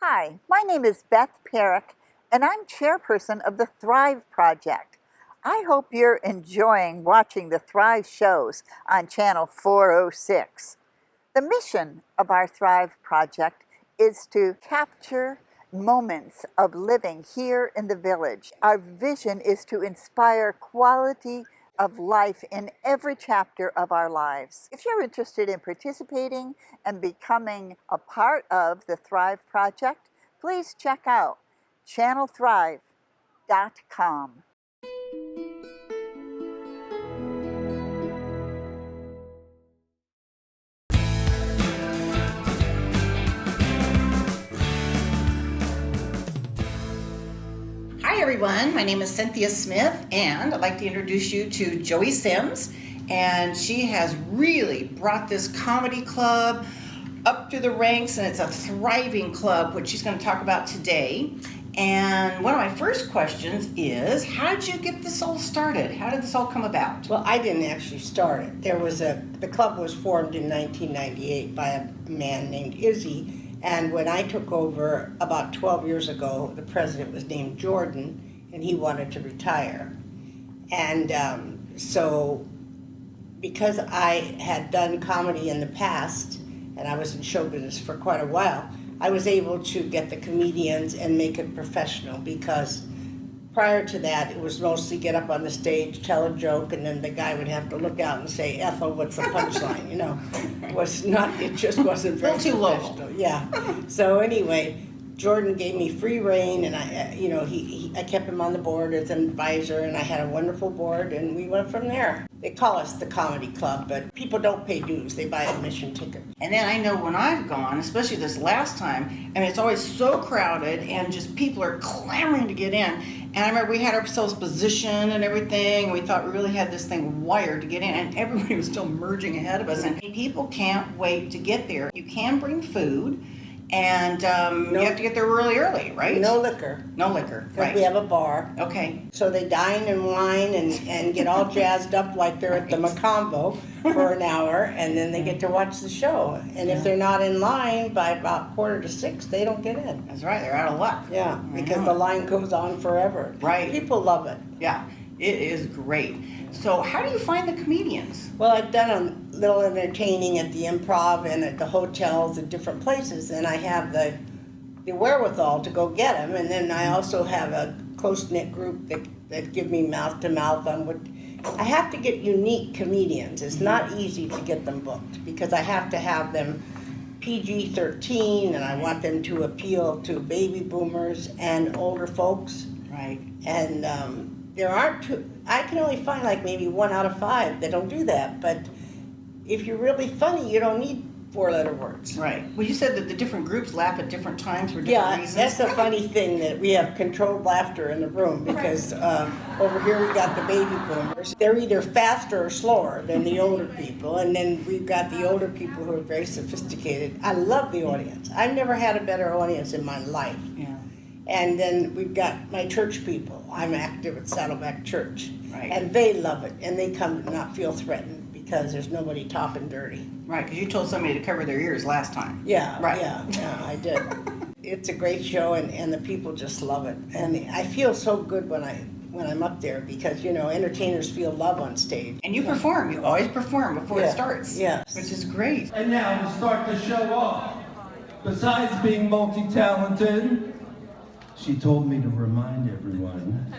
Hi, my name is Beth Perrick, and I'm chairperson of the Thrive Project. I hope you're enjoying watching the Thrive shows on Channel 406. The mission of our Thrive Project is to capture moments of living here in the village. Our vision is to inspire quality of life in every chapter of our lives. If you're interested in participating and becoming a part of the Thrive Project, please check out channelthrive.com. Hi everyone, my name is Cynthia Smith and I'd like to introduce you to Joey Sims, and she has really brought this comedy club up through the ranks, and it's a thriving club, which she's going to talk about today. And one of my first questions is, how did you get this all started? How did this all come about? Well, I didn't actually start it. The club was formed in 1998 by a man named Izzy. And when I took over about 12 years ago, the president was named Jordan, and he wanted to retire. And so because I had done comedy in the past, and I was in show business for quite a while, I was able to get the comedians and make it professional, because prior to that, it was mostly get up on the stage, tell a joke, and then the guy would have to look out and say, Ethel, what's the punchline? It just wasn't very too professional. local. Yeah. So anyway, Jordan gave me free reign, and I kept him on the board as an advisor, and I had a wonderful board, and we went from there. They call us the Comedy Club, but people don't pay dues. They buy admission tickets. And then I know when I've gone, especially this last time, it's always so crowded and just people are clamoring to get in. And I remember we had ourselves positioned and everything, and we thought we really had this thing wired to get in, and everybody was still merging ahead of us. And people can't wait to get there. You can bring food, and you have to get there really early, right? No liquor. No liquor, Because right. we have a bar. Okay. So they dine and wine and get all jazzed up like they're at the Macombo for an hour, and then they get to watch the show. And if they're not in line by about 5:45, they don't get in. That's right, they're out of luck. Yeah, because the line goes on forever. Right. People love it. Yeah, it is great. So how do you find the comedians? Well, I've done a little entertaining at the Improv and at the hotels and different places, and I have the wherewithal to go get them. And then I also have a close-knit group that give me mouth-to-mouth on what... I have to get unique comedians. It's not easy to get them booked, because I have to have them PG-13, and I want them to appeal to baby boomers and older folks. Right. And there aren't I can only find like maybe 1 out of 5 that don't do that. But if you're really funny, you don't need 4-letter words. Right. Well, you said that the different groups laugh at different times for different reasons. Yeah, that's the funny thing, that we have controlled laughter in the room, because over here we got the baby boomers. They're either faster or slower than the older people, and then we've got the older people who are very sophisticated. I love the audience. I've never had a better audience in my life. Yeah. And then we've got my church people. I'm active at Saddleback Church. Right. And they love it, and they come to not feel threatened, because there's nobody talking dirty. Right, because you told somebody to cover their ears last time. Yeah, Right. yeah, I did. It's a great show, and the people just love it. And I feel so good when I'm up there, because, entertainers feel love on stage. And you perform. You always perform before it starts. Yes. Which is great. And now to start the show off, besides being multi-talented, she told me to remind everyone,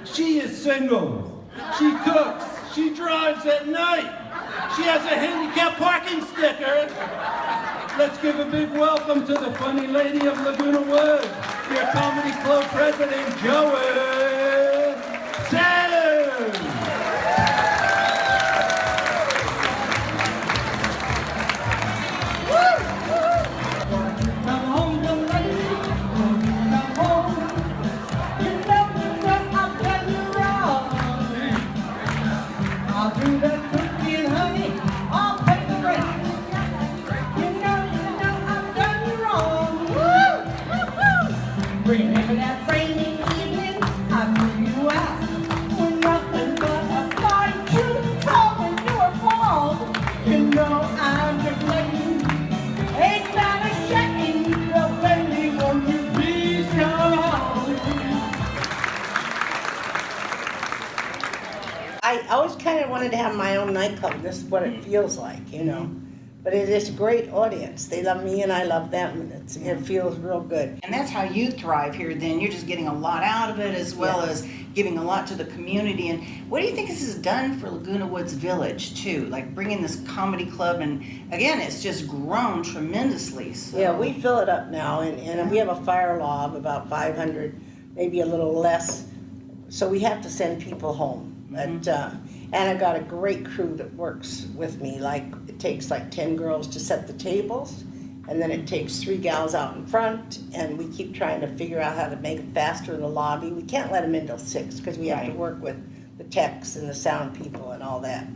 she is single. She cooks. She drives at night. She has a handicap parking sticker. Let's give a big welcome to the funny lady of Laguna Woods, your comedy club president, Joey Sims. Remember that rainy evening I threw you out with nothing but a flight you told me you were falling. You know I'm to blame. Ain't that a shame, the baby won't you wanted to have my own nightclub. This is what it feels like, you know. But it is a great audience. They love me and I love them. It feels real good. And that's how you thrive here then. You're just getting a lot out of it as well as giving a lot to the community. And what do you think this has done for Laguna Woods Village too? Like bringing this comedy club, and again, it's just grown tremendously. So. Yeah, we fill it up now, and we have a fire law of about 500, maybe a little less. So we have to send people home. But, and I've got a great crew that works with me. Like it takes like 10 girls to set the tables, and then it takes 3 gals out in front, and we keep trying to figure out how to make it faster in the lobby. We can't let them in till 6 because we have to work with the techs and the sound people and all that.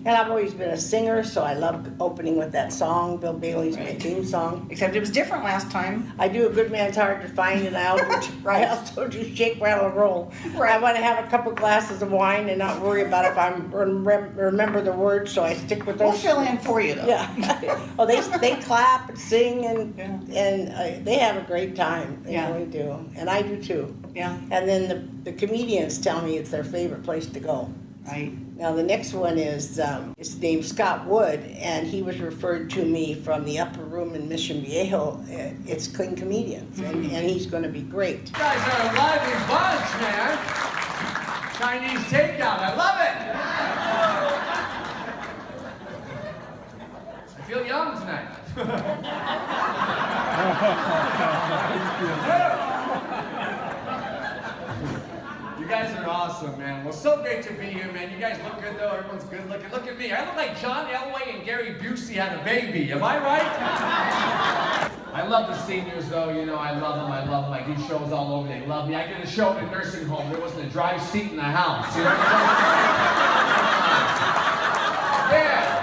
And I've always been a singer, so I love opening with that song. Bill Bailey's my theme song. Except it was different last time. I do A Good Man's Hard to Find, and I also do Shake, Rattle, and Roll. I want to have a couple glasses of wine and not worry about if I'm remember the words, so I stick with those. We'll fill in for you though. Yeah. Oh, they clap and sing and they have a great time. They really do, and I do too. Yeah. And then the comedians tell me it's their favorite place to go. Right. Now the next one is his name's Scott Wood, and he was referred to me from the upper room in Mission Viejo. It's Clean Comedians, and he's going to be great. You guys are a lively bunch, man. Chinese takeout, I love it. I feel young tonight. You guys are awesome, man. Well, so great to be here, man. You guys look good, though. Everyone's good looking. Look at me. I look like John Elway and Gary Busey had a baby. Am I right? I love the seniors, though. You know, I love them. I do shows all over. They love me. I did a show in a nursing home. There wasn't a dry seat in the house. You know? Yeah.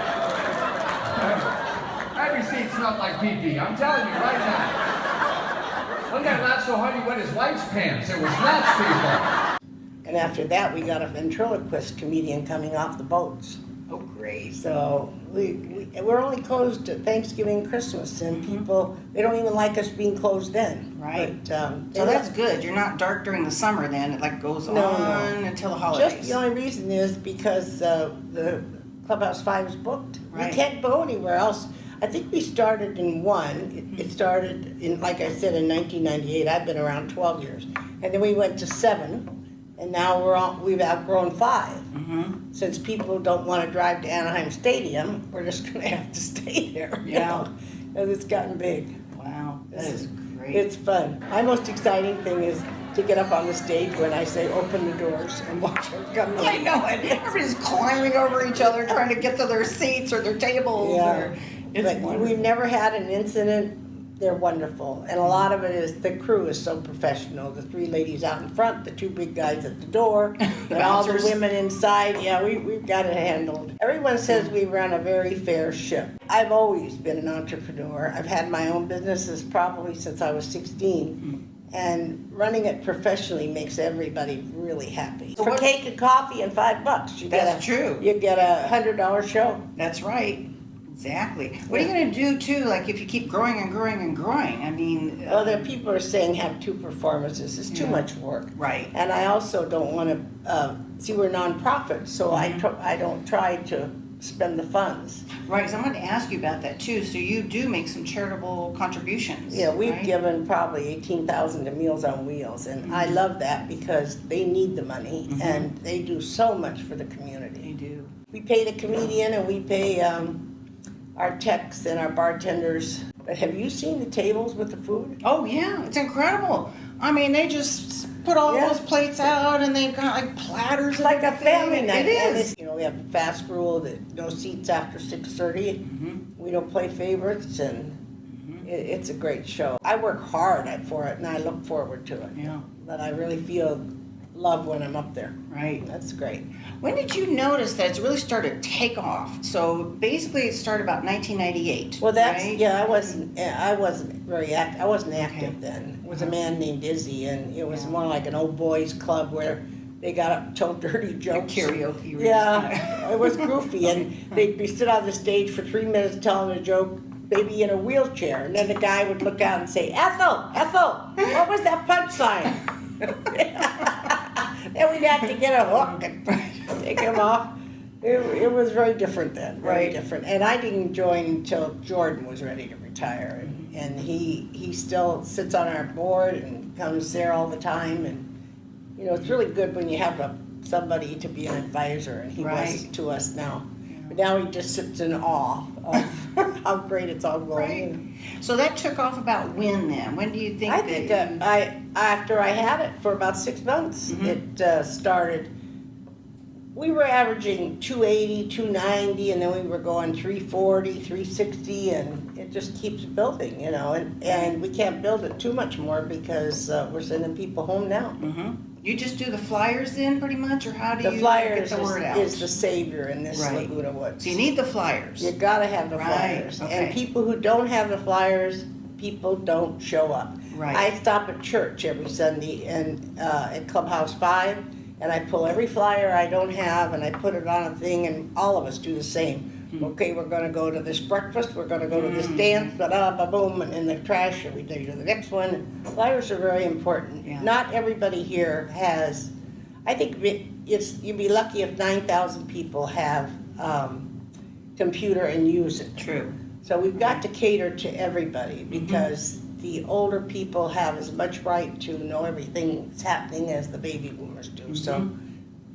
Every seat smelled like pee-pee. I'm telling you right now. One guy laughed so hard he wet his wife's pants. It was nuts, people. And after that, we got a ventriloquist comedian coming off the boats. Oh, great. So we're only closed at Thanksgiving, Christmas, and people, they don't even like us being closed then. Right. But, So that's good. You're not dark during the summer then. It like goes on until the holidays. Just the only reason is because the Clubhouse 5 is booked. Right. We can't go anywhere else. I think we started in 1. It started in, like I said, in 1998. I've been around 12 years. And then we went to 7. And now we've outgrown 5. Since people don't want to drive to Anaheim Stadium, we're just going to have to stay there. Yeah. Because it's gotten big. Wow, that is great. It's fun. My most exciting thing is to get up on the stage when I say open the doors and watch them come in. I know it. Everybody's climbing over each other trying to get to their seats or their tables. Yeah. It's But wonderful. we've never had an incident. They're wonderful. And a lot of it is the crew is so professional. The 3 ladies out in front, the 2 big guys at the door, and all the Bouncers. women inside. Yeah, we've got it handled. Everyone says we run a very fair ship. I've always been an entrepreneur. I've had my own businesses probably since I was 16. And running it professionally makes everybody really happy. So For what- cake and coffee and $5, That's true. You get a $100 show. That's right. Exactly. What are you going to do too? Like if you keep growing and growing and growing? I mean, Well, there people are saying have 2 performances. It's too much work. right. And I also don't want to see we're nonprofit, so I don't try to spend the funds. Right. So I'm going to ask you about that too. So you do make some charitable contributions. Yeah, we've right? given probably $18,000 to Meals on Wheels, and I love that because they need the money and they do so much for the community. They do. We pay the comedian and we pay our techs and our bartenders. But have you seen the tables with the food? Oh yeah, it's incredible. I mean, they just put all Yeah. those plates out and they've got like platters. It's and like a everything. family night. It And is. it's, we have a fast rule that no seats after 6:30. We don't play favorites, and it's a great show. I work hard for it, and I look forward to it. Yeah. But I really feel love when I'm up there. Right. That's great. When did you notice that it's really started to take off? So basically, it started about 1998. Well, that's right? I wasn't very active. I wasn't active then. It was a man named Izzy, and it was more like an old boys club where they got up, told dirty jokes. Karaoke. Yeah, it was goofy, and they'd be sit on the stage for 3 minutes telling a joke, maybe in a wheelchair, and then the guy would look out and say, Ethel, what was that punchline? Then we'd have to get a hook and take him off. It was very different then, very Right. different. And I didn't join until Jordan was ready to retire. And he still sits on our board and comes there all the time. And, you know, it's really good when you have somebody to be an advisor, and he was Right. to us now. But now he just sits in awe of how great it's all going. Right. So that took off about when then? When do you think I that? think after I had it for about 6 months, it started. We were averaging 280, 290, and then we were going 340, 360, and it just keeps building, you know. And we can't build it too much more because we're sending people home now. You just do the flyers then, pretty much, or how do The you flyers get the word out? is the savior in this Right. Laguna Woods. So you need the flyers. You gotta have the Right, flyers. okay. And people who don't have the flyers, people don't show up. Right. I stop at church every Sunday and at Clubhouse 5, and I pull every flyer I don't have and I put it on a thing, and all of us do the same. Okay, we're gonna go to this breakfast, we're gonna go to this dance, boom, and in the trash, and we do the next one. Flyers are very important. Yeah. Not everybody here has, I think you'd be lucky if 9,000 people have computer and use it. True. So we've got to cater to everybody because the older people have as much right to know everything that's happening as the baby boomers do. So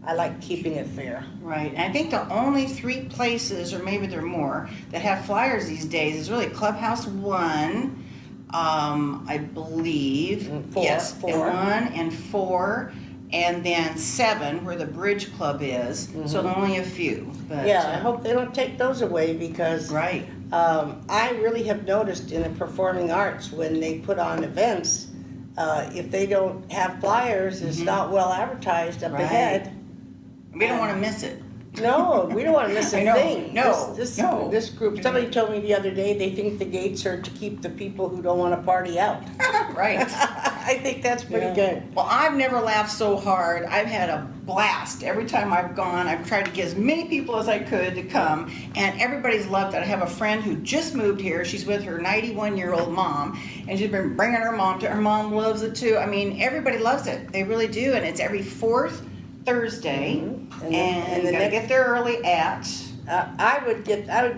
I like keeping it fair. Right. And I think the only 3 places, or maybe there are more, that have flyers these days is really Clubhouse 1, I believe. And 4, Yes, 4. and 1 and 4, and then 7, where the Bridge Club is. So only a few. But, Yeah, I hope they don't take those away because Right. I really have noticed in the performing arts when they put on events, if they don't have flyers, it's not well advertised up Right. ahead. We don't want to miss it. No, we don't want to miss a I know. thing. No, no. This group, somebody told me the other day they think the gates are to keep the people who don't want to party out. Right. I think that's pretty good. Well, I've never laughed so hard. I've had a blast. Every time I've gone, I've tried to get as many people as I could to come, and everybody's loved it. I have a friend who just moved here. She's with her 91-year-old mom, and she's been bringing her mom to. Her mom loves it too. I mean, everybody loves it. They really do, and it's every 4th Thursday, And and the you gotta next- get there early at I would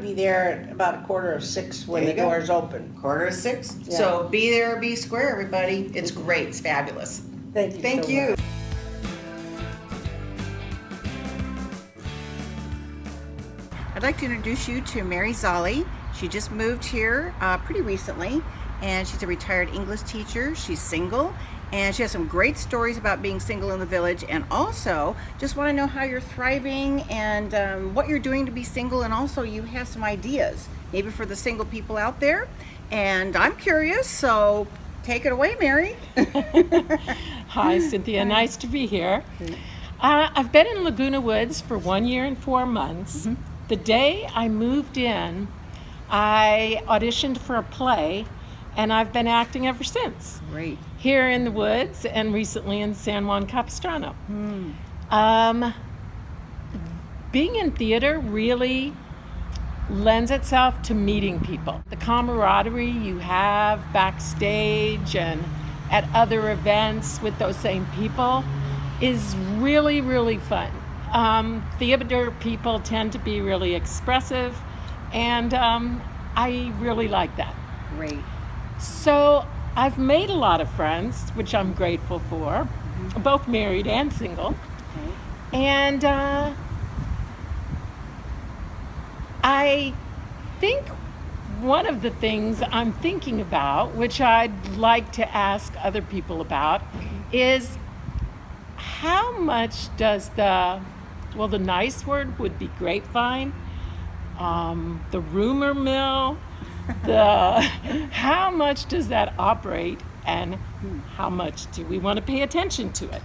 be there at about 5:45 when There the you go. doors open. 5:45. Yeah. So be there, be square, everybody. It's great. It's fabulous. Thank you. Thank so you. much. I'd like to introduce you to Mary Zolli. She just moved here pretty recently, and she's a retired English teacher. She's single, and she has some great stories about being single in the village, and also just want to know how you're thriving and what you're doing to be single, and also you have some ideas maybe for the single people out there, and I'm curious, so take it away, Mary. Hi, Cynthia. Nice to be here. I've been in Laguna Woods for 1 year and 4 months. The day I moved in, I auditioned for a play, and I've been acting ever since. Great. Here in the woods and recently in San Juan Capistrano. Being in theater really lends itself to meeting people. The camaraderie you have backstage and at other events with those same people is really, really fun. Theater people tend to be really expressive, and I really like that. Great. So I've made a lot of friends, which I'm grateful for, both married and single. And I think one of the things I'm thinking about, which I'd like to ask other people about, is how much does the nice word would be grapevine, the rumor mill, how much does that operate, and how much do we want to pay attention to it?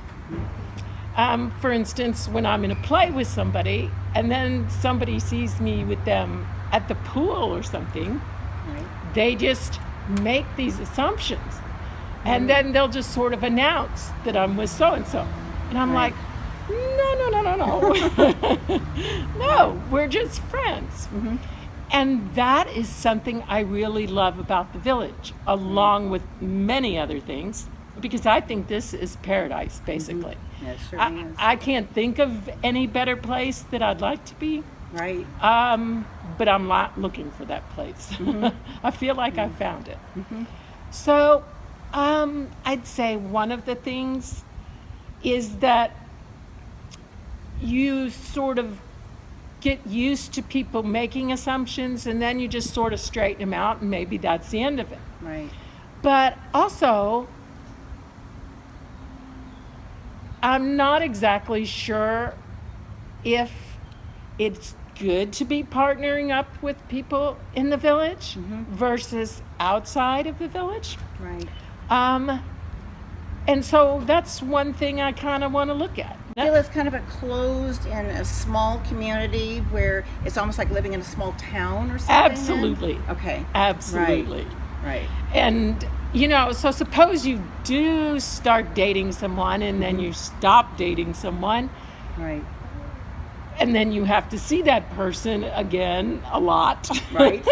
For instance, when I'm in a play with somebody and then somebody sees me with them at the pool or something, they just make these assumptions, and then they'll just sort of announce that I'm with so-and-so. And I'm like, no. No, we're just friends. And that is something I really love about the village, along with many other things. because I think this is paradise, basically. It certainly is. I can't think of any better place that I'd like to be. Right. But I'm not looking for that place. I feel like I found it. So I'd say one of the things is that you sort of get used to people making assumptions, and then you just sort of straighten them out, and maybe that's the end of it. Right. But also, I'm not exactly sure if it's good to be partnering up with people in the village versus outside of the village. Right. And so that's one thing I kind of want to look at. I feel it's kind of a closed in a small community where it's almost like living in a small town or something. Absolutely. Then? Okay. Absolutely. Right. And, you know, so suppose you do start dating someone and then you stop dating someone, Right. and then you have to see that person again a lot. Right.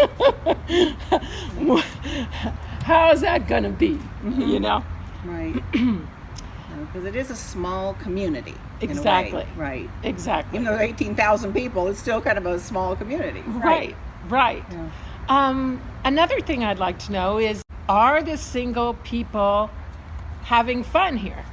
How is that going to be, you know? Right. Because it is a small community. in a way. Exactly. Right. Exactly. Even though 18,000 people, it's still kind of a small community. Right. Another thing I'd like to know is, are the single people having fun here?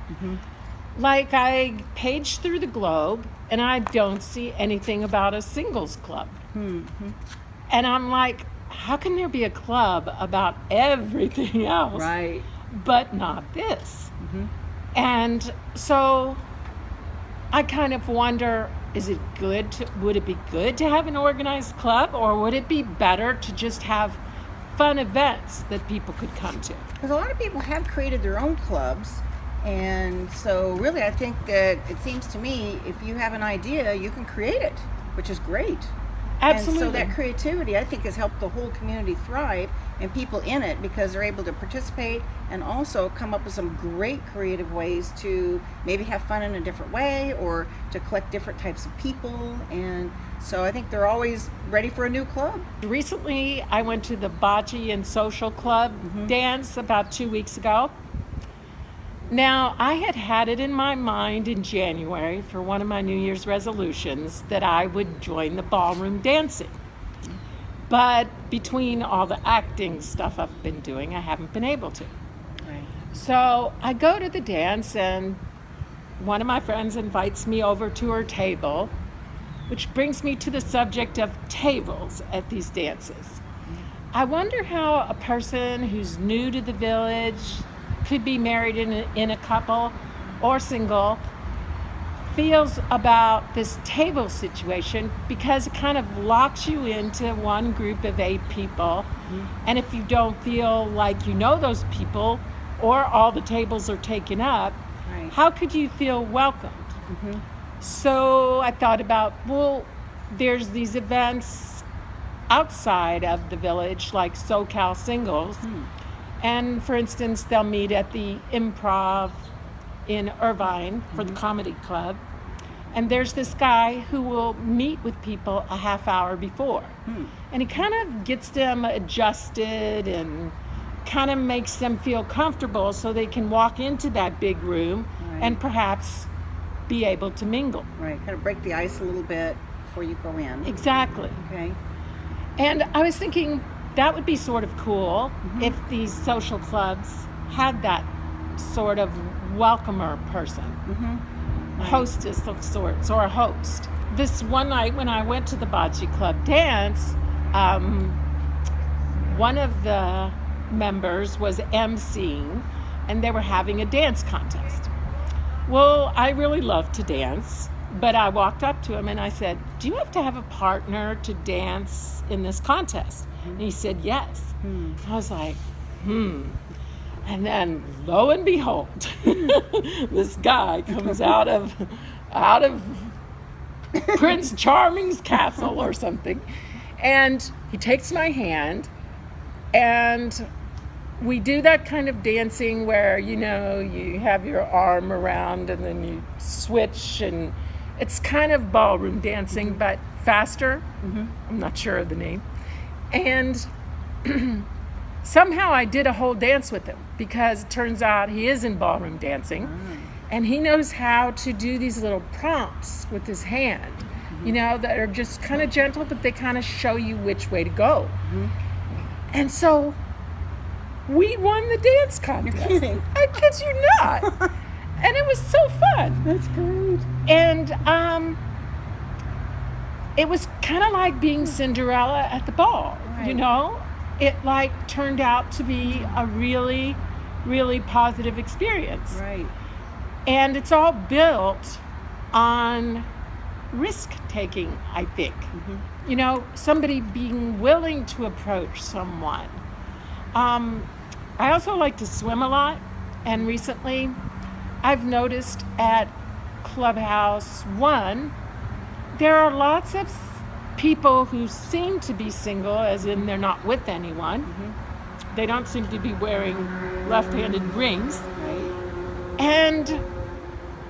Like, I paged through the Globe and I don't see anything about a singles club. And I'm like, how can there be a club about everything else, Right. but not this? And so I kind of wonder, would it be good to have an organized club, or would it be better to just have fun events that people could come to? Because a lot of people have created their own clubs. And so really I think that it seems to me, if you have an idea, you can create it, which is great. Absolutely. And so that creativity, I think, has helped the whole community thrive and people in it, because they're able to participate and also come up with some great creative ways to maybe have fun in a different way, or to collect different types of people. And so I think they're always ready for a new club. Recently, I went to the Bocce and Social Club dance about 2 weeks ago. Now, I had it in my mind in January for one of my New Year's resolutions that I would join the ballroom dancing. But between all the acting stuff I've been doing, I haven't been able to. Right. So I go to the dance, and one of my friends invites me over to her table, which brings me to the subject of tables at these dances. I wonder how a person who's new to the village, could be married in a couple or single, feels about this table situation, because it kind of locks you into one group of 8 people. And if you don't feel like you know those people, or all the tables are taken up, Right. how could you feel welcomed? So I thought about, well, there's these events outside of the village, like SoCal Singles. And for instance, they'll meet at the Improv in Irvine for the comedy club. And there's this guy who will meet with people a half hour before. And he kind of gets them adjusted and kind of makes them feel comfortable so they can walk into that big room and perhaps be able to mingle. Right. Kind of break the ice a little bit before you go in. Exactly. Okay. And I was thinking that would be sort of cool if these social clubs had that sort of welcomer person, hostess of sorts, or a host. This one night when I went to the Bocce Club dance, one of the members was emceeing, and they were having a dance contest. Well, I really love to dance, but I walked up to him and I said, "Do you have to have a partner to dance in this contest?" And he said, "Yes." I was like, And then lo and behold, this guy comes out of Prince Charming's castle or something, and he takes my hand, and we do that kind of dancing where, you know, you have your arm around and then you switch, and it's kind of ballroom dancing, but faster. I'm not sure of the name. And somehow I did a whole dance with him. because it turns out he is in ballroom dancing, and he knows how to do these little prompts with his hand, you know, that are just kind of gentle, but they kind of show you which way to go. And so we won the dance contest. You're kidding. I kid you not. And it was so fun. That's great. And it was kind of like being Cinderella at the ball, you Right. know? It like turned out to be a really, really positive experience. Right. And it's all built on risk taking, I think. You know, somebody being willing to approach someone. I also like to swim a lot, and recently I've noticed at Clubhouse 1 there are lots of people who seem to be single, as in they're not with anyone. They don't seem to be wearing left-handed rings. And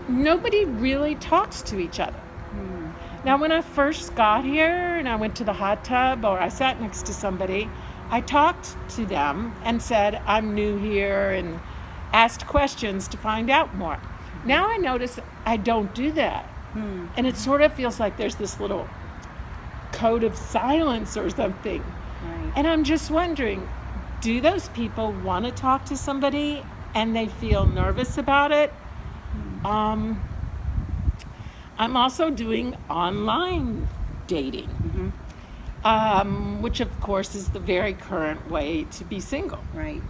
nobody really talks to each other. Now, when I first got here and I went to the hot tub or I sat next to somebody, I talked to them and said, I'm new here, and asked questions to find out more. Now I notice I don't do that. And it sort of feels like there's this little code of silence or something. Right. And I'm just wondering, do those people want to talk to somebody and they feel nervous about it? I'm also doing online dating, which of course is the very current way to be single. Right.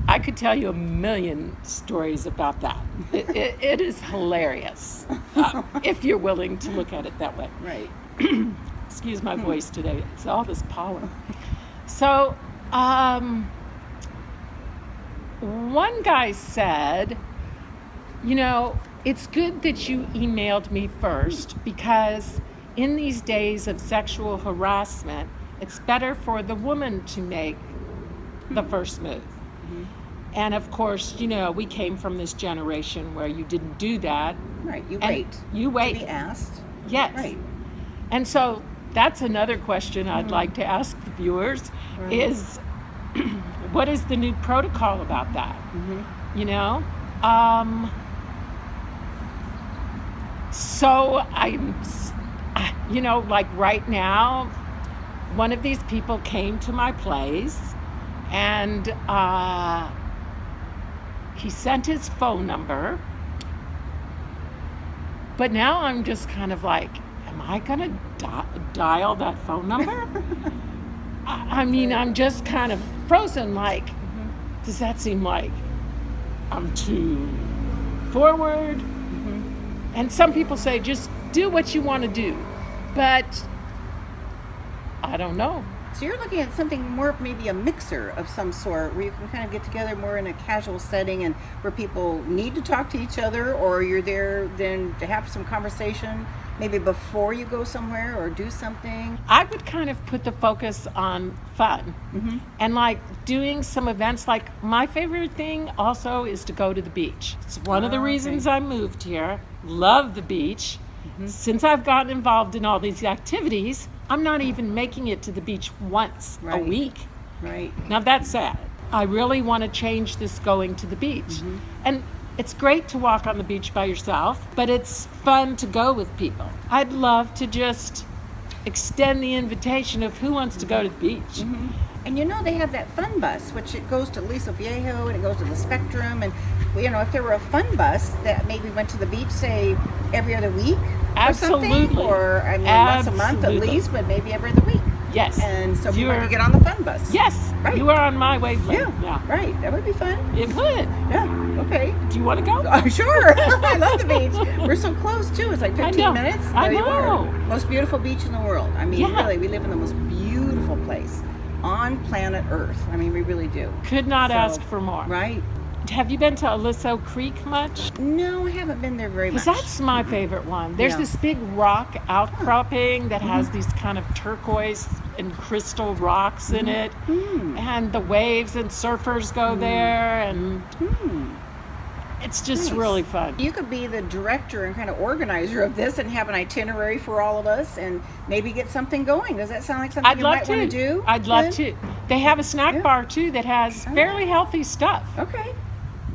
I could tell you a million stories about that. It is hilarious, if you're willing to look at it that way. Right. Excuse my voice today. It's all this pollen. So, one guy said, you know, it's good that you emailed me first, because in these days of sexual harassment, it's better for the woman to make the first move. And of course, you know, we came from this generation where you didn't do that. Right. You And wait. You wait. To be asked. Yes. Right. And so that's another question I'd like to ask the viewers is, what is the new protocol about that? You know? So you know, like right now, one of these people came to my place and he sent his phone number. But now I'm just kind of like, am I going to dial that phone number? I mean, I'm just kind of frozen, like, does that seem like I'm too forward? And some people say, just do what you want to do. But I don't know. So you're looking at something more, maybe a mixer of some sort, where you can kind of get together more in a casual setting and where people need to talk to each other, or you're there then to have some conversation maybe before you go somewhere or do something. I would kind of put the focus on fun and like doing some events. Like my favorite thing also is to go to the beach. It's one of the reasons I moved here. Love the beach. Since I've gotten involved in all these activities, I'm not even making it to the beach once a Right. week. Right. Now that's sad. I really want to change this going to the beach. And it's great to walk on the beach by yourself, but it's fun to go with people. I'd love to just extend the invitation of who wants to go to the beach. And you know, they have that fun bus, which it goes to Aliso Viejo and it goes to the Spectrum. And, you know, if there were a fun bus that maybe went to the beach, say, every other week or something, Absolutely. or, I mean, once a month at Absolutely. least, but maybe every other week. Yes. And so people You're- could get on the fun bus. Yes, Right. you are on my wavelength. Yeah, right. That would be fun. It would. Yeah, okay. Do you want to go? I'm sure. I love the beach. We're so close, too. It's like 15 know. minutes. I There you are. know. Most beautiful beach in the world. I mean, Yeah. really, we live in the most beautiful place on planet Earth. I mean, we really do. Could not So, ask for more. Right? Have you been to Aliso Creek much? No, I haven't been there very much. Because that's my favorite one. There's Yeah. this big rock outcropping that has these kind of turquoise and crystal rocks in it. And the waves and surfers go there. And It's just Nice. really fun. You could be the director and kind of organizer of this and have an itinerary for all of us and maybe get something going. Does that sound like something I'd you love might want to do? I'd love Lynn? to. They have a snack Yeah. bar too that has fairly healthy stuff. Okay,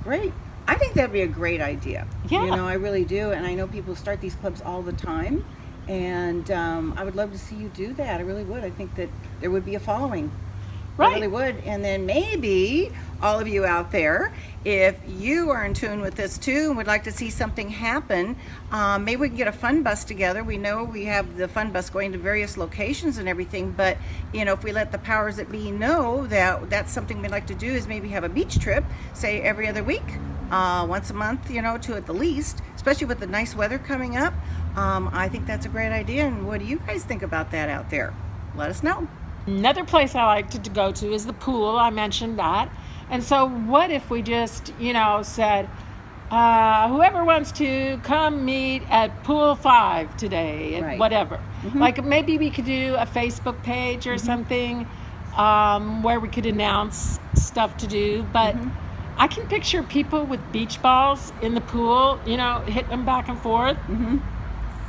great. I think that'd be a great idea. Yeah. You know, I really do. And I know people start these clubs all the time. And I would love to see you do that. I really would. I think that there would be a following. I Right. really would. And then maybe all of you out there, if you are in tune with this too and would like to see something happen, maybe we can get a fun bus together. We know we have the fun bus going to various locations and everything, but you know, if we let the powers that be know that that's something we'd like to do, is maybe have a beach trip, say every other week, once a month, you know, to at the least, especially with the nice weather coming up. I think that's a great idea. And what do you guys think about that out there? Let us know. Another place I like to go to is the pool. I mentioned that. And so what if we just, you know, said, whoever wants to come meet at pool 5 today, and Right. whatever. Like maybe we could do a Facebook page or something where we could announce stuff to do. But I can picture people with beach balls in the pool, you know, hitting them back and forth.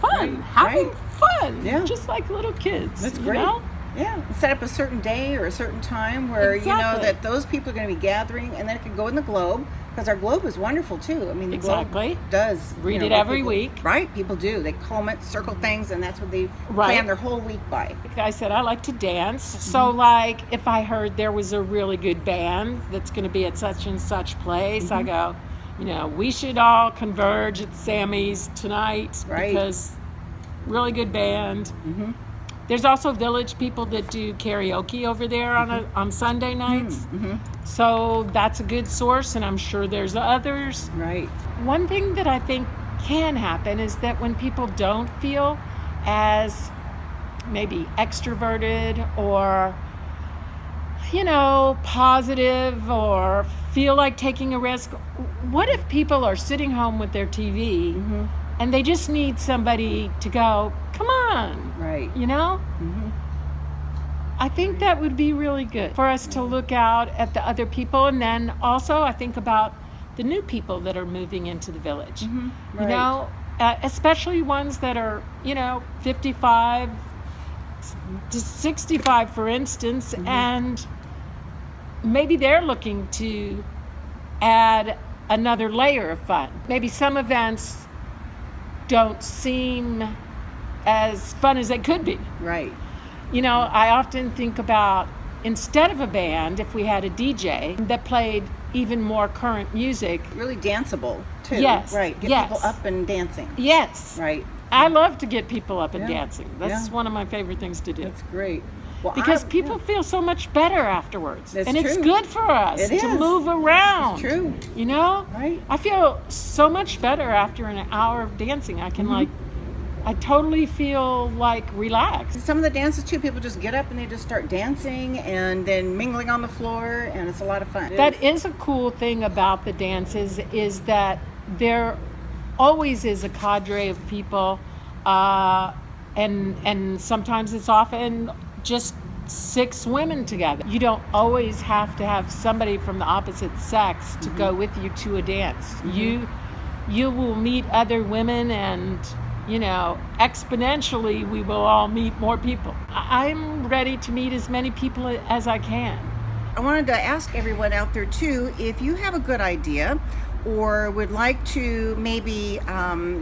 Fun, having fun, Yeah. just like little kids. That's you great. know? Yeah, set up a certain day or a certain time where you know Exactly. that those people are going to be gathering, and then it could go in the Globe, because our Globe is wonderful too. I mean, the Exactly. Globe does Read it what every people- week. right? People do. They comment, circle things, and that's what they Right. plan their whole week by. Like I said, I like to dance. So, like, if I heard there was a really good band that's going to be at such and such place, I go, you know, we should all converge at Sammy's tonight Right. because really good band. There's also Village people that do karaoke over there on Sunday nights. So that's a good source, and I'm sure there's others. Right. One thing that I think can happen is that when people don't feel as maybe extroverted or, you know, positive or feel like taking a risk, what if people are sitting home with their TV and they just need somebody to go, come on, Right. you know? I think that would be really good for us to look out at the other people. And then also I think about the new people that are moving into the village, you Right. know, especially ones that are, you know, 55 to 65, for instance, and maybe they're looking to add another layer of fun. Maybe some events don't seem as fun as they could be. Right. You know, I often think about, instead of a band, if we had a DJ that played even more current music. Really danceable too. Yes, Right. Get yes. people up and dancing. Yes. Right. I love to get people up and Yeah, dancing. That's yeah. one of my favorite things to do. That's great. Well, Because I- people feel so much better afterwards. That's and it's true. good for us It to is. move around. It's true. You know? Right. I feel so much better after an hour of dancing. I can I totally feel like relaxed. Some of the dances too, people just get up and they just start dancing and then mingling on the floor, and it's a lot of fun. That is a cool thing about the dances, is that there always is a cadre of people, and sometimes it's often just 6 women together. You don't always have to have somebody from the opposite sex to go with you to a dance. You will meet other women, and you know, exponentially we will all meet more people. I'm ready to meet as many people as I can. I wanted to ask everyone out there too, if you have a good idea or would like to maybe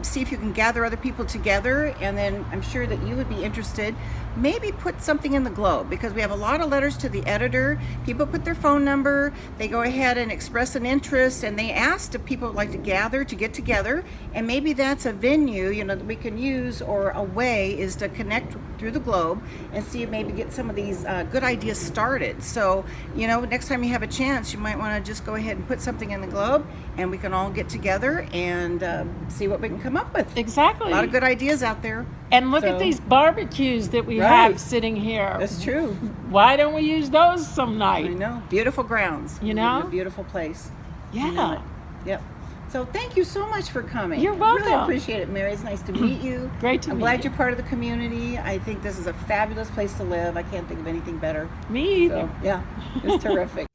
see if you can gather other people together, and then I'm sure that you would be interested, maybe put something in the Globe, because we have a lot of letters to the editor. People put their phone number, they go ahead and express an interest, and they asked if people would like to gather, to get together, and maybe that's a venue, you know, that we can use, or a way is to connect through the Globe and see if maybe get some of these good ideas started. So, you know, next time you have a chance, you might want to just go ahead and put something in the Globe, and we can all get together and see what we can come up with. Exactly. A lot of good ideas out there. And look So- at these barbecues that we Right. have sitting here. That's true. Why don't we use those some I night? know. Beautiful grounds. You know? A beautiful place. Yeah. I know it. Yep. So thank you so much for coming. You're I really welcome. appreciate it, Mary. It's nice to meet you. Great to I'm meet glad you. you're part of the community. I think this is a fabulous place to live. I can't think of anything better. Me either. So, yeah, it's terrific.